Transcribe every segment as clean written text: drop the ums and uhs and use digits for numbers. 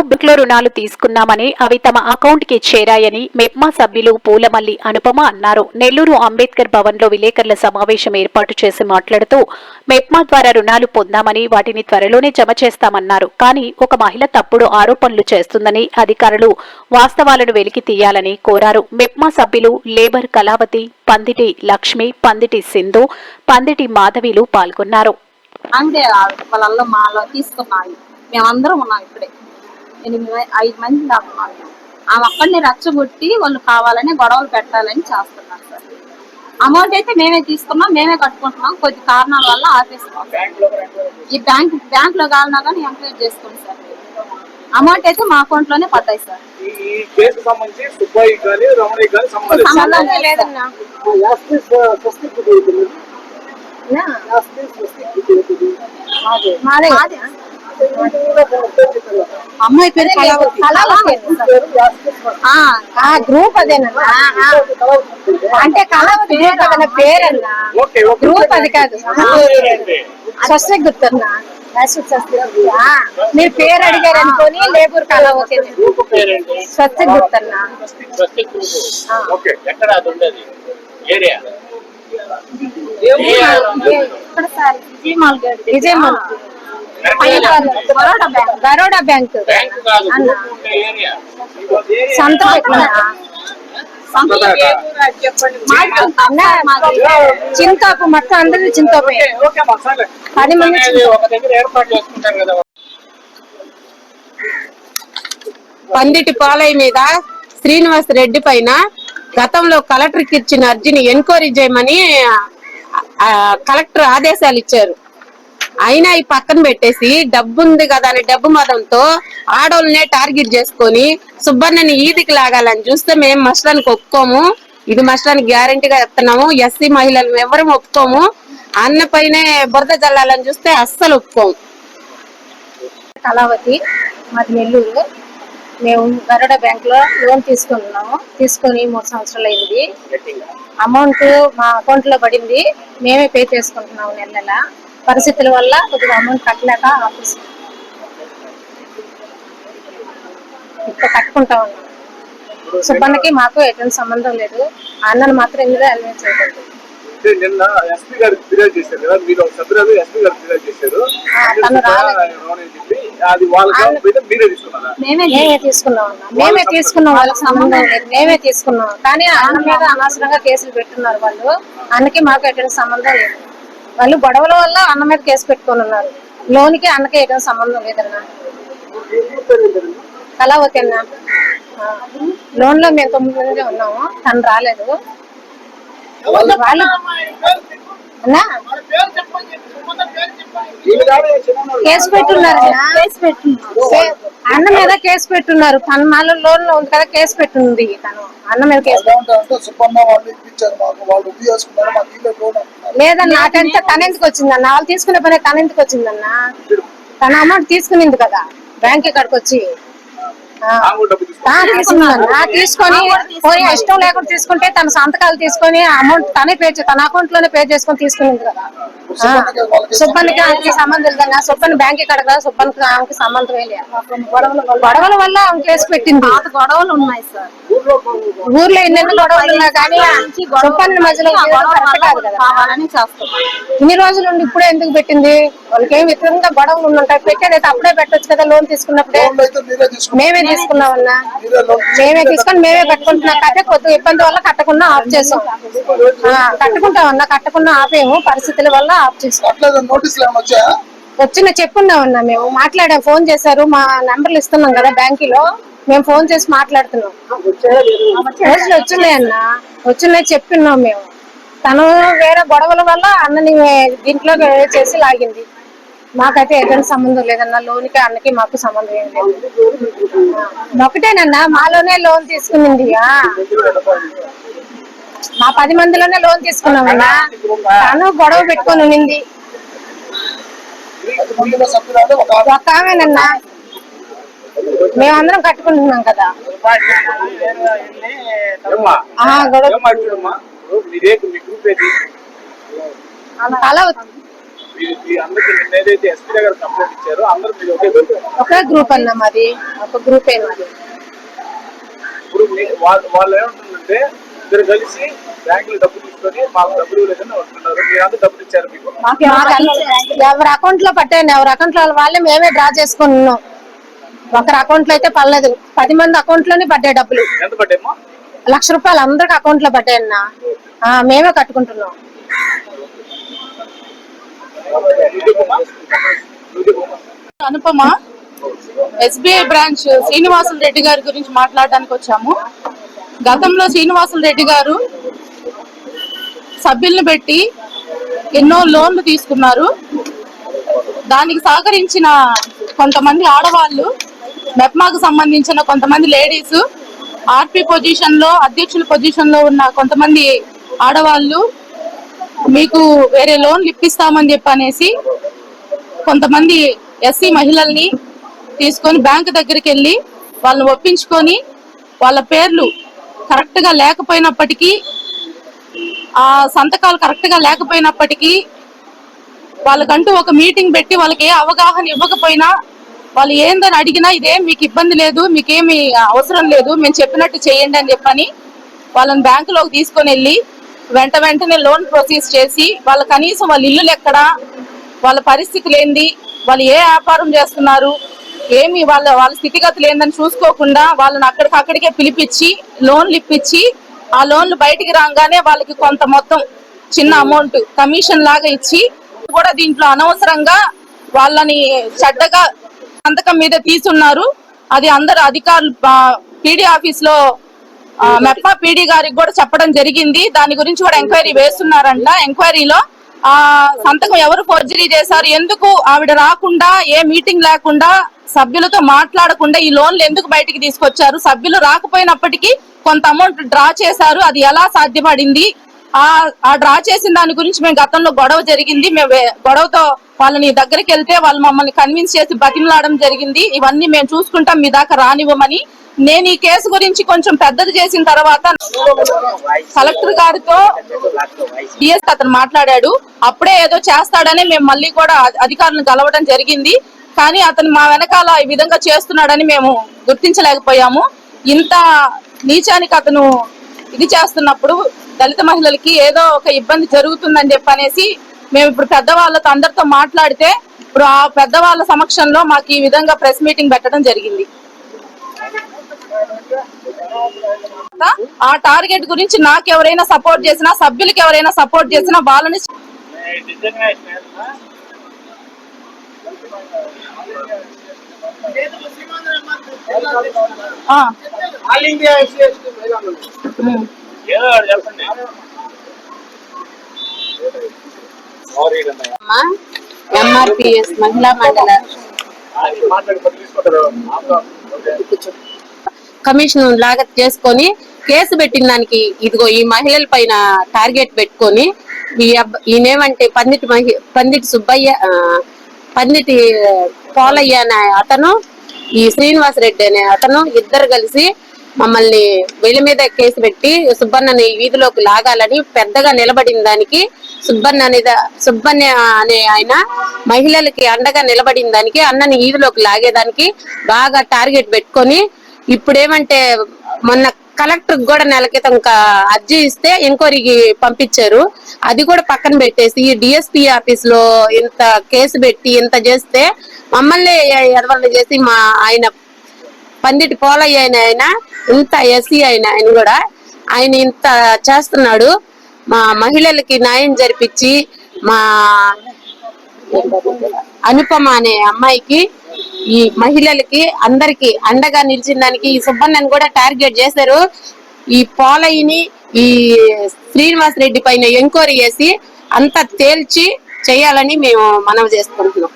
బ్యాంకులో రుణాలు తీసుకున్నామని అవి తమ అకౌంట్ కి చేరాయని మెప్మా సభ్యులు పూలమల్లి అనుపమ అన్నారు. నెల్లూరు అంబేద్కర్ భవన్ లో విలేకరుల సమావేశం ఏర్పాటు చేసి మాట్లాడుతూ మెప్మా ద్వారా రుణాలు పొందామని వాటిని త్వరలోనే జమ చేస్తామన్నారు. కానీ ఒక మహిళ తప్పుడు ఆరోపణలు చేస్తుందని అధికారులు వాస్తవాలను వెలికి తీయాలని కోరారు. మెప్మా సభ్యులు లేబర్ కళావతి, పందిటి లక్ష్మి, పందిటి సింధు, పందిటి మాధవిలు పాల్గొన్నారు. వాళ్ళల్లో మాలో తీసుకున్నాయి. మేమందరం ఉన్నాం ఇక్కడే 5 మంది దాకా ఉన్నాం. ఆమె అక్కడిని రెచ్చగొట్టి వాళ్ళు కావాలని గొడవలు పెట్టాలని చేస్తున్నారు సార్. అమౌంట్ అయితే మేమే తీసుకున్నాం, మేమే కట్టుకుంటున్నాం. కొద్ది కారణాల వల్ల ఆపేస్తున్నాం. ఈ బ్యాంక్ లో కావాలన్నా కానీ ఎంక్వైరీ చేసుకోండి సార్. అమౌంట్ అయితే మా అకౌంట్ లోనే పడ్డాయి సార్. సంబంధం లేదన్నా. అమ్మాయి పేరు గ్రూప్ అదేనా? అంటే కళావతి గ్రూప్ అదన్న పేరన్నా, గ్రూప్ అది కాదు. స్వస్తి గుర్తున్నా, మీరు పేరు అడిగారు అనుకోని లేబర్ కళావతి స్వస్తి గుర్తున్నా. విజయమాల్ బరోడా బ్యాంక్ అన్న సంత చింతాపు మొత్తం అందరూ చింతాపు 10 మంది. పందిటి పాలయ్య మీద శ్రీనివాస్ రెడ్డి పైన గతంలో కలెక్టర్కి ఇచ్చిన అర్జీని ఎంక్వైరీ చేయమని కలెక్టర్ ఆదేశాలు ఇచ్చారు. అయినా ఈ పక్కన పెట్టేసి డబ్బు ఉంది కదా అని డబ్బు మదంతో ఆడోళ్ళనే టార్గెట్ చేసుకొని సుబ్బన్నని ఈదికి లాగాలని చూస్తే మేము మస్లానికి ఒప్పుకోము. ఇది మస్లానికి గ్యారంటీగా చెప్తున్నాము. ఎస్సీ మహిళలు ఎవరు ఒప్పుకోము. అన్న పైనే బురద జల్లాలని చూస్తే అస్సలు ఒప్పుకోము. కళావతి, మాది నెల్లూరు. మేము బరోడా బ్యాంక్ లో లోన్ తీసుకున్నాము. తీసుకొని 3 సంవత్సరాలు అయింది. అమౌంట్ మా అకౌంట్ లో పడింది. మేమే పే చేసుకుంటున్నాము. నెల పరిస్థితుల వల్ల కొద్దిగా అమౌంట్ కట్టలేక ఆఫీస్ ఇప్పుడు కట్టుకుంటా ఉన్నాం. సుబ్బన్నకి మాకు ఎటువంటి సంబంధం లేదు. అన్నను మాత్రం ఇందులో అలవేట్ చేయకూడదు. మేమే తీసుకున్నాం. వాళ్ళకి సంబంధం లేదు. మేమే తీసుకున్నాం. కానీ అన్న మీద అనవసరంగా కేసులు పెట్టున్నారు వాళ్ళు. అన్నకి మాకు ఎటువంటి సంబంధం లేదు. వాళ్ళు గొడవల వల్ల అన్న మీద కేసు పెట్టుకొని ఉన్నారు. లోన్కి అన్నకి ఎటువంటి సంబంధం లేదన్నా. కళావతి అన్న లోన్ లో మేము 9 మంది ఉన్నాము. తను రాలేదు. వాళ్ళు అన్నా కేసు పెట్టున్నారు. అన్న మీద కేసు పెట్టున్నారు. తన మాలో లోన్ లో ఉంది కదా, కేసు పెట్టుంది. తను అన్న మీద కేసు లేదన్న. నాకంటే తనెందుకు వచ్చిందన్న? వాళ్ళు తీసుకునే పని తనెందుకు వచ్చిందన్న? తన అమౌంట్ తీసుకునింది కదా బ్యాంక్ ఇక్కడికి వచ్చి తీసుకొని పోయి ఇష్టం లేకుండా తీసుకుంటే తన సంతకాలు తీసుకొని అమౌంట్ తనే తన అకౌంట్ లోనే పే చేసుకొని తీసుకునింది కదా. సుబ్బన్కి ఆమెకి సంబంధం లేదన్నా. సుబ్బన్ బ్యాంక్ ఇక్కడ కదా, సుబ్బన్కి ఆమెకి సంబంధం లేదు. గొడవల వల్ల ఆమె కేసు పెట్టింది. గొడవలు ఉన్నాయి సార్. ఊర్లో ఎన్ని గొడవలు ఉన్నా కానీ సుబ్బన్ మధ్యలో కాదు కదా. ఇన్ని రోజులు ఉండి ఇప్పుడే ఎందుకు పెట్టింది? వాళ్ళకి ఏమి వ్యతిరేకంగా గొడవలు ఉంటాయి. పెట్టేదైతే అప్పుడే పెట్టొచ్చు కదా. లోన్ తీసుకున్నప్పుడే మేమే తీసుకున్నామన్నా. మేమే తీసుకొని మేమే కట్టుకుంటున్నాం. కట్టే కొద్దిగా ఇబ్బంది వల్ల కట్టకుండా ఆఫ్ చేసాం. కట్టుకుంటామన్నా. కట్టకుండా ఆపేము. పరిస్థితుల వల్ల ఆఫ్ చేసాం. వచ్చిన చెప్పున్నామన్నా. మేము మాట్లాడాం. ఫోన్ చేశారు. మా నెంబర్లు ఇస్తున్నాం కదా బ్యాంకులో. మేము ఫోన్ చేసి మాట్లాడుతున్నాం. రోజులు వచ్చినాయన్నా. వచ్చినాయి చెప్పిన్నాం మేము. తను వేరే గొడవల వల్ల అన్నని దీంట్లో చేసి లాగింది. మాకైతే ఎటువంటి సంబంధం లేదన్నా. లోన్కి అన్నకి మాకు సంబంధం ఏం లేదు. ఒకటేనన్నా మాలోనే లోన్ తీసుకునింది. మా 10 మందిలోనే లోన్ తీసుకున్నామన్నా. తను గొడవ పెట్టుకొని ఉన్నింది. ఒక ఆమెనన్నా. మేమందరం కట్టుకుంటున్నాం కదా. అందరికి ఏదైతే ఎస్పీ గారు కంప్లైంట్ ఇచ్చారో అందరూ మీరు ఒకే గ్రూప్. ఒకే గ్రూప్ అన్న మాది, ఒక గ్రూపే మాది. ఇప్పుడు వాళ్ళు ఏమంటుందంటే ఇద్దరు కలిసి బ్యాంకులో డబ్బులు తీసుకొని మాకు డబ్బులు లేదని అంటున్నారు. మీరు అందరూ డబ్బులు ఇచ్చారు మీకు? ఎవరి అకౌంట్ లో పట్టాయండి, ఎవరి అకౌంట్ లో వాళ్ళే మేమే డ్రా చేసుకున్నాం. ఒకరి అకౌంట్ లో అయితే పడలేదు, 10 మంది అకౌంట్ లోనే పడ్డాయి డబ్బులు. ఎంత పడ్డాయమ్మా? 1,00,000 రూపాయలు అందరికి అకౌంట్ లో పడ్డాయన్న. మేమే కట్టుకుంటున్నాం. అనుపమ, ఎస్బీఐ బ్రాంచ్ శ్రీనివాసులు రెడ్డి గారి గురించి మాట్లాడడానికి వచ్చాము. గతంలో శ్రీనివాసులు రెడ్డి గారు సభ్యులను పెట్టి ఎన్నో లోన్లు తీసుకున్నారు. దానికి సహకరించిన కొంతమంది ఆడవాళ్ళు, మెప్మాకు సంబంధించిన కొంతమంది లేడీస్, ఆర్పీ పొజిషన్ లో, అధ్యక్షుల పొజిషన్ లో ఉన్న కొంతమంది ఆడవాళ్ళు మీకు వేరే లోన్లు ఇప్పిస్తామని చెప్పనేసి కొంతమంది ఎస్సీ మహిళల్ని తీసుకొని బ్యాంకు దగ్గరికి వెళ్ళి వాళ్ళని ఒప్పించుకొని వాళ్ళ పేర్లు కరెక్ట్ గా లేకపోయినప్పటికీ, ఆ సంతకాలు కరెక్ట్ గా లేకపోయినప్పటికీ వాళ్ళకంటూ ఒక మీటింగ్ పెట్టి వాళ్ళకి ఏ అవగాహన ఇవ్వకపోయినా, వాళ్ళు ఏందని అడిగినా ఇదేం మీకు ఇబ్బంది లేదు, మీకేమి అవసరం లేదు, మేము చెప్పినట్టు చేయండి అని చెప్పని వాళ్ళని బ్యాంకులోకి తీసుకొని వెళ్ళి వెంటనే లోన్ ప్రొసీజ్ చేసి వాళ్ళ కనీసం వాళ్ళ ఇల్లులు ఎక్కడ, వాళ్ళ పరిస్థితులు ఏంది, వాళ్ళు ఏ వ్యాపారం చేస్తున్నారు, ఏమి వాళ్ళ స్థితిగతులు ఏందని చూసుకోకుండా వాళ్ళని అక్కడికక్కడికే పిలిపించి లోన్లు ఇప్పించి, ఆ లోన్లు బయటికి రాగానే వాళ్ళకి కొంత మొత్తం చిన్న అమౌంట్ కమిషన్ లాగా ఇచ్చి కూడా దీంట్లో అనవసరంగా వాళ్ళని చెడ్డగా సంతకం మీద తీసున్నారు. అది అందరు అధికారులు పీడీ ఆఫీస్ లో మెప్మా పీడీ గారికి కూడా చెప్పడం జరిగింది. దాని గురించి కూడా ఎంక్వైరీ వేస్తున్నారంట. ఎంక్వైరీలో ఆ సంతకం ఎవరు ఫోర్జరీ చేశారు, ఎందుకు ఆవిడ రాకుండా, ఏ మీటింగ్ లేకుండా, సభ్యులతో మాట్లాడకుండా ఈ లోన్లు ఎందుకు బయటికి తీసుకొచ్చారు, సభ్యులు రాకపోయినప్పటికీ కొంత అమౌంట్ డ్రా చేశారు, అది ఎలా సాధ్యపడింది, ఆ డ్రా చేసిన దాని గురించి మేము గతంలో గొడవ జరిగింది. మేము గొడవతో వాళ్ళని దగ్గరికి వెళ్తే వాళ్ళు మమ్మల్ని కన్విన్స్ చేసి బతిమలాడడం జరిగింది. ఇవన్నీ మేము చూసుకుంటాం, మీ దాకా రానివ్వమని. నేను ఈ కేసు గురించి కొంచెం పెద్దది చేసిన తర్వాత కలెక్టర్ గారితో డిఎస్ అతను మాట్లాడాడు. అప్పుడే ఏదో చేస్తాడని మేము మళ్ళీ కూడా అధికారులను కలవడం జరిగింది. కానీ అతను మా వెనకాల ఈ విధంగా చేస్తున్నాడని మేము గుర్తించలేకపోయాము. ఇంత నీచానికి అతను ఇది చేస్తున్నప్పుడు దళిత మహిళలకి ఏదో ఒక ఇబ్బంది జరుగుతుందని చెప్పనేసి మేము ఇప్పుడు పెద్దవాళ్ళతో అందరితో మాట్లాడితే, ఇప్పుడు ఆ పెద్దవాళ్ళ సమక్షంలో మాకు ఈ విధంగా ప్రెస్ మీటింగ్ పెట్టడం జరిగింది. ఆ టార్గెట్ గురించి నాకు ఎవరైనా సపోర్ట్ చేసినా, సభ్యులకి ఎవరైనా సపోర్ట్ చేసినా వాళ్ళని ఎంఆర్పిఎస్ మహిళా మండల కమిషన్ లాగా చేసుకొని కేసు పెట్టిన దానికి ఇదిగో ఈ మహిళల పైన టార్గెట్ పెట్టుకొని ఈయనేమంటే పందిటి సుబ్బయ్య, పందిటి పోలయ్య అనే అతను, ఈ శ్రీనివాసరెడ్డి అనే అతను ఇద్దరు కలిసి మమ్మల్ని వీళ్ళ మీద కేసు పెట్టి సుబ్బన్నని వీధిలోకి లాగాలని పెద్దగా నిలబడిన దానికి, సుబ్బన్న అనే ఆయన మహిళలకి అండగా నిలబడిన దానికి, అన్నని వీధిలోకి లాగేదానికి బాగా టార్గెట్ పెట్టుకొని ఇప్పుడేమంటే మొన్న కలెక్టర్ కూడా నెల క్రితం అర్జీ ఇస్తే ఎంక్వైరీకి పంపించారు. అది కూడా పక్కన పెట్టేసి డిఎస్పీ ఆఫీస్ లో ఇంత కేసు పెట్టి ఇంత చేస్తే మమ్మల్ని ఎడవల్ని చేసి మా ఆయన పందిటి పోలయ్య ఆయన ఇంత ఎస్సీ ఆయన కూడా ఆయన ఇంత చేస్తున్నాడు. మా మహిళలకి న్యాయం జరిపించి మా అనుపమ అనే అమ్మాయికి, ఈ మహిళలకి అందరికి అండగా నిలిచిన దానికి ఈ సుబ్బన్నని కూడా టార్గెట్ చేశారు. ఈ పోలయ్యని, ఈ శ్రీనివాస్ రెడ్డి పైన ఎంక్వైరీ చేసి అంతా తేల్చి చేయాలని మేము మనవి చేసుకుంటున్నాం.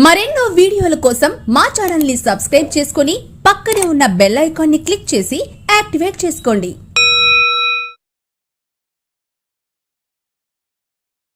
మరెన్నో వీడియోల కోసం మా ఛానల్ ని సబ్స్క్రైబ్ చేసుకుని పక్కనే ఉన్న బెల్ ఐకాన్ ని క్లిక్ చేసి యాక్టివేట్ చేసుకోండి.